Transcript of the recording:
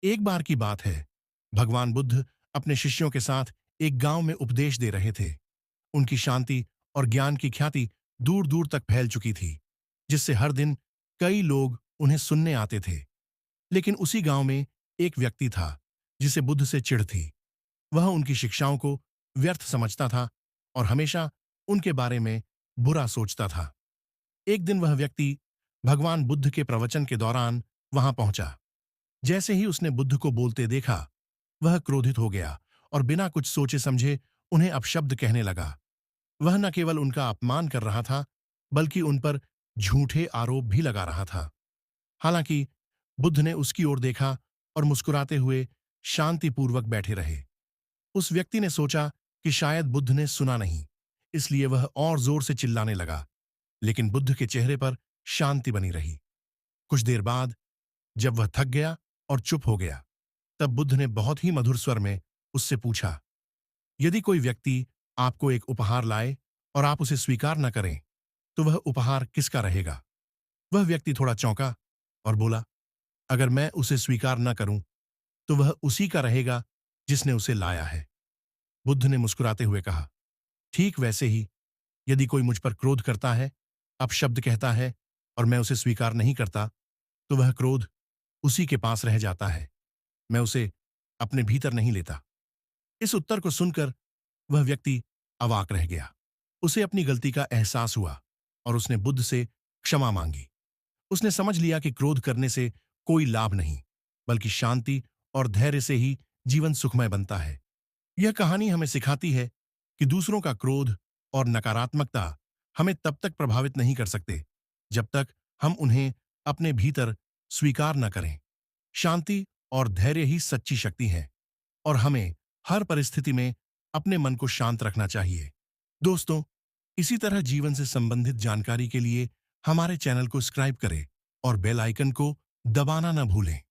एक बार की बात है, भगवान बुद्ध अपने शिष्यों के साथ एक गांव में उपदेश दे रहे थे। उनकी शांति और ज्ञान की ख्याति दूर दूर तक फैल चुकी थी, जिससे हर दिन कई लोग उन्हें सुनने आते थे। लेकिन उसी गांव में एक व्यक्ति था जिसे बुद्ध से चिढ़ थी। वह उनकी शिक्षाओं को व्यर्थ समझता था और हमेशा उनके बारे में बुरा सोचता था। एक दिन वह व्यक्ति भगवान बुद्ध के प्रवचन के दौरान वहां पहुंचा। जैसे ही उसने बुद्ध को बोलते देखा, वह क्रोधित हो गया और बिना कुछ सोचे समझे उन्हें अपशब्द कहने लगा। वह न केवल उनका अपमान कर रहा था, बल्कि उन पर झूठे आरोप भी लगा रहा था। हालांकि बुद्ध ने उसकी ओर देखा और मुस्कुराते हुए शांतिपूर्वक बैठे रहे। उस व्यक्ति ने सोचा कि शायद बुद्ध ने सुना नहीं, इसलिए वह और जोर से चिल्लाने लगा। लेकिन बुद्ध के चेहरे पर शांति बनी रही। कुछ देर बाद जब वह थक गया और चुप हो गया, तब बुद्ध ने बहुत ही मधुर स्वर में उससे पूछा, यदि कोई व्यक्ति आपको एक उपहार लाए और आप उसे स्वीकार न करें, तो वह उपहार किसका रहेगा? वह व्यक्ति थोड़ा चौंका और बोला, अगर मैं उसे स्वीकार न करूं, तो वह उसी का रहेगा जिसने उसे लाया है। बुद्ध ने मुस्कुराते हुए कहा, ठीक वैसे ही, यदि कोई मुझ पर क्रोध करता है, अपशब्द कहता है और मैं उसे स्वीकार नहीं करता, तो वह क्रोध उसी के पास रह जाता है। मैं उसे अपने भीतर नहीं लेता। इस उत्तर को सुनकर वह व्यक्ति अवाक रह गया। उसे अपनी गलती का एहसास हुआ और उसने बुद्ध से क्षमा मांगी। उसने समझ लिया कि क्रोध करने से कोई लाभ नहीं, बल्कि शांति और धैर्य से ही जीवन सुखमय बनता है। यह कहानी हमें सिखाती है कि दूसरों का क्रोध और नकारात्मकता हमें तब तक प्रभावित नहीं कर सकते, जब तक हम उन्हें अपने भीतर स्वीकार न करें। शांति और धैर्य ही सच्ची शक्ति है और हमें हर परिस्थिति में अपने मन को शांत रखना चाहिए। दोस्तों, इसी तरह जीवन से संबंधित जानकारी के लिए हमारे चैनल को सब्सक्राइब करें और बेल आइकन को दबाना न भूलें।